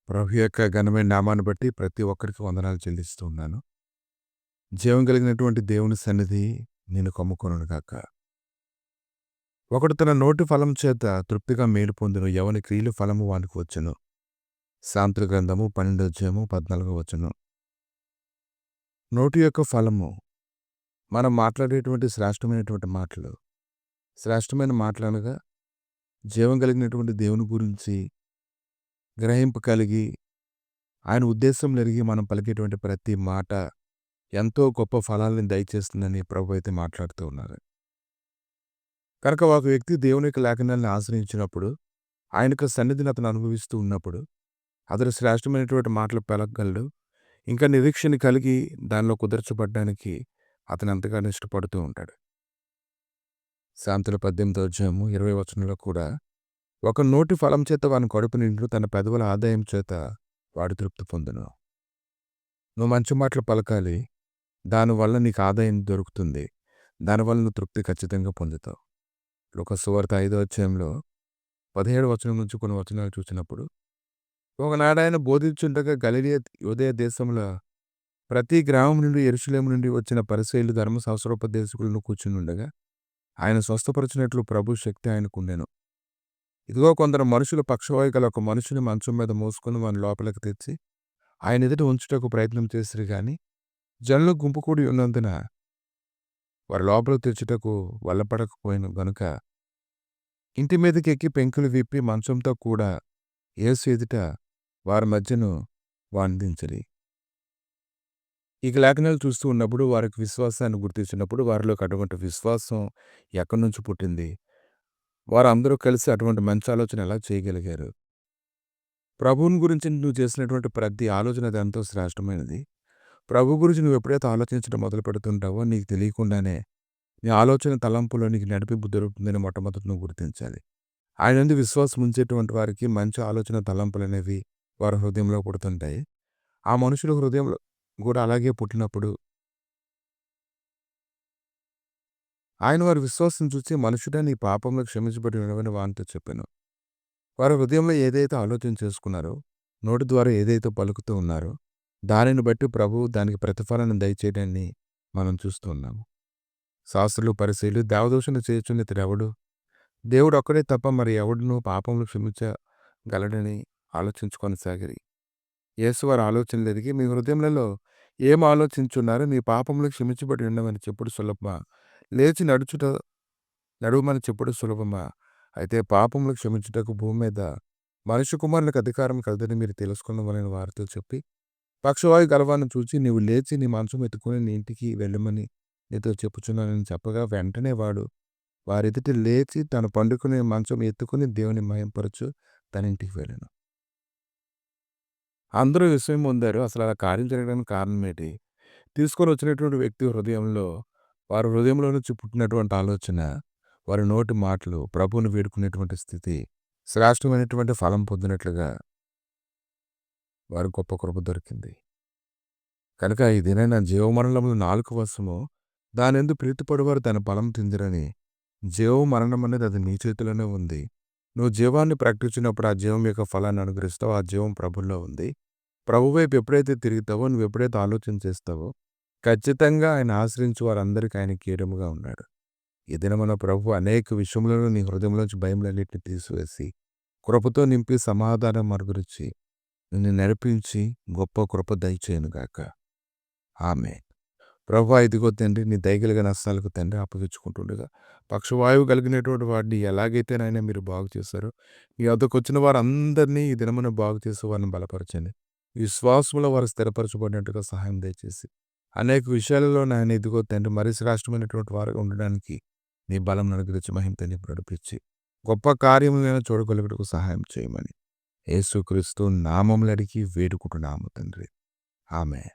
ప్రభు యొక్క ఘనమైన నామాన్ని బట్టి ప్రతి ఒక్కరికి వందనాలు చెల్లిస్తూ ఉన్నాను. జీవం కలిగినటువంటి దేవుని సన్నిధి నేను కమ్ముకొనును గాక. ఒకడు తన నోటి ఫలం చేత తృప్తిగా మేలు పొందును, ఎవని క్రియలు ఫలము వానికి వచ్చును. సామెతల గ్రంథము 12 అధ్యాయము 14 నోటి యొక్క ఫలము, మనం మాట్లాడేటువంటి శ్రేష్టమైనటువంటి మాటలు. శ్రేష్టమైన మాటలనగా జీవం కలిగినటువంటి దేవుని గురించి గ్రహింపు కలిగి, ఆయన ఉద్దేశం ఎరిగి మనం పలికేటువంటి ప్రతి మాట ఎంతో గొప్ప ఫలాల్ని దయచేస్తుందని ప్రభు అయితే మాట్లాడుతూ ఉన్నారు. కనుక ఒక వ్యక్తి దేవుని యొక్క లేఖనాలను ఆశ్రయించినప్పుడు, ఆయన యొక్క సన్నిధిని అతను అనుభవిస్తూ ఉన్నప్పుడు, అతడు శ్రేష్టమైనటువంటి మాటలు పలకగలడు. ఇంకా నిరీక్షణ కలిగి దానిలో కుదర్చబడ్డానికి అతను ఎంతగానో ఇష్టపడుతూ ఉంటాడు. సామెతల 18 అధ్యాయము 20 కూడా, ఒక నోటి ఫలం చేత వాని కడుపు నిండును, తన పెదవుల ఆదాయం చేత వాడు తృప్తి పొందును. నువ్వు మంచి మాటలు పలకాలి, దానివల్ల నీకు ఆదాయం దొరుకుతుంది. దానివల్ల నువ్వు తృప్తి ఖచ్చితంగా పొందుతావు. లూకా సువార్త 5 అధ్యాయంలో 17 నుంచి కొన్ని వచనాలు చూసినప్పుడు, ఒకనాడు ఆయన బోధించుండగా గలిలయ యూదయ దేశంలో ప్రతి గ్రామం నుండి యెరూషలేము నుండి వచ్చిన పరిసయ్యులు ధర్మశాస్త్రోపదేశకులను కూర్చునుండగా ఆయన స్వస్థపరిచినట్లు ప్రభు శక్తి ఆయనకుండెను. ఇదిగో కొందరు మనుషులు పక్షవాయు గల ఒక మనుషుని మంచం మీద మోసుకుని వాని లోపలికి తెచ్చి ఆయన ఎదుట ఉంచుటకు ప్రయత్నం చేసిరి గాని జనులు గుంపు కూడి ఉన్నందున వారి లోపలికి తెచ్చుటకు వల్లపడకపోయిన గనుక ఇంటి మీదకి ఎక్కి పెంకులు విప్పి మంచంతో కూడా యేసు ఎదుట వారి మధ్యను వాందించరి. ఈ లేఖనాలు చూస్తూ ఉన్నప్పుడు వారికి విశ్వాసాన్ని గుర్తించినప్పుడు వారిలోకి అటువంటి విశ్వాసం ఎక్కడి నుంచి పుట్టింది? వారందరూ కలిసి అటువంటి మంచి ఆలోచన ఎలా చేయగలిగారు? ప్రభువుని గురించి నువ్వు చేసినటువంటి ప్రతి ఆలోచన అది ఎంతో శ్రేష్టమైనది. ప్రభు గురించి నువ్వు ఎప్పుడైతే ఆలోచించడం మొదలు పెడుతుంటావో నీకు తెలియకుండానే నీ ఆలోచన తలంపులో నీకు నడిపింపు దొరుకుతుందని మొట్టమొదటి నువ్వు గుర్తించాలి. ఆయన యందు విశ్వాసం ఉంచేటువంటి వారికి మంచి ఆలోచన తలంపులు అనేవి వారి హృదయంలో పుడుతుంటాయి. ఆ మనుషుల హృదయంలో కూడా అలాగే పుట్టినప్పుడు ఆయన వారి విశ్వాసం చూసి, మనుషుడా నీ పాపంలో క్షమించబడి ఉన్నవని వానితో చెప్పాను. వారి హృదయంలో ఏదైతే ఆలోచన చేసుకున్నారో, నోటి ద్వారా ఏదైతే పలుకుతూ ఉన్నారో దానిని బట్టి ప్రభువు దానికి ప్రతిఫలాన్ని దయచేయడాన్ని మనం చూస్తూ ఉన్నాము. శాస్త్రులు పరిసయ్యులు దేవదూషణ చేయుచున్న ఇతడెవడు? దేవుడు ఒక్కడే తప్ప మరి ఎవడును పాపములు క్షమించగలడని ఆలోచించుకొనసాగిరి. యేసు వారి ఆలోచనలు ఎరిగి, మీ హృదయములలో ఏం ఆలోచించున్నారో మీ పాపములు క్షమించబడి ఉండమని చెప్పుడు సులభమా, లేచి నడువమని చెప్పుడు సులభమా? అయితే పాపములు క్షమించుటకు భూమి మీద మనుష్య కుమారునికి అధికారం కలదని మీరు తెలుసుకున్నవలని వారితో చెప్పి, పక్షవాయు గలవాన్ని చూచి నీవు లేచి నీ మంచం ఎత్తుకుని నీ ఇంటికి వెళ్ళమని నీతో చెప్పుచున్నానని చెప్పగా, వెంటనే వాడు వారెదుట లేచి తను పండుకునే మంచం ఎత్తుకుని దేవుని మహింపరచు తన ఇంటికి వెళ్ళాను. అందరూ విస్మయం పొందారు. అసలు అలా కార్యం జరగడానికి కారణం ఏంటి? తీసుకొని వచ్చినటువంటి వ్యక్తి హృదయంలో, వారి హృదయంలో నుంచి పుట్టినటువంటి ఆలోచన, వారి నోటి మాటలు, ప్రభువుని వేడుకునేటువంటి స్థితి, శ్రేష్టమైనటువంటి ఫలం పొందినట్లుగా వారి గొప్ప కృప దొరికింది. కనుక ఈ దినైన జీవమరణములు 4 వశము, దానెందు ప్రీతిపడువారు దాని ఫలం తిందిరని. జీవం మరణం అనేది అది నీ చేతిలోనే ఉంది. నువ్వు జీవాన్ని ప్రకటించినప్పుడు ఆ జీవం యొక్క ఫలాన్ని అనుగ్రహిస్తావు. ఆ జీవం ప్రభుల్లో ఉంది. ప్రభు వైపు ఎప్పుడైతే తిరుగుతావో, నువ్వు ఎప్పుడైతే ఆలోచన చేస్తావో, ఖచ్చితంగా ఆయన ఆశ్రయించి వారందరికీ ఆయన కీడముగా ఉన్నాడు. ఈ దినమున ప్రభు అనేక విషయములను నీ హృదయంలోంచి భయములన్నిటిని తీసివేసి, కృపతో నింపి సమాధానం మరుగురిచి, నిన్ను నడిపించి గొప్ప కృప దయచేయునుగాక. ఆమేన్. ప్రభువా, ఇదిగో తండ్రి, నీ దయగలిగిన నష్టాలకు తండ్రి అప్పగించుకుంటుండగా, పక్షవాయువు కలిగినటువంటి వాడిని ఎలాగైతేనైనా మీరు బాగు చేశారో, మీ వద్దకు వచ్చిన వారందరినీ ఈ దినమున బాగు చేసి వారిని బలపరచండి. విశ్వాసంలో వారు స్థిరపరచబడినట్టుగా సహాయం దయచేసి, అనేక విషయాలలో నాయన ఇదిగో తండ్రి మరి శ్రేష్టమైనటువంటి వారుగా ఉండడానికి నీ బలం అనుగ్రహించి మహిమతో నింపి నడిపించి గొప్ప కార్యములను చూడగలుగుటకు సహాయం చేయమని యేసుక్రీస్తు నామములో అడిగి వేడుకుంటున్నాము తండ్రి. ఆమేన్.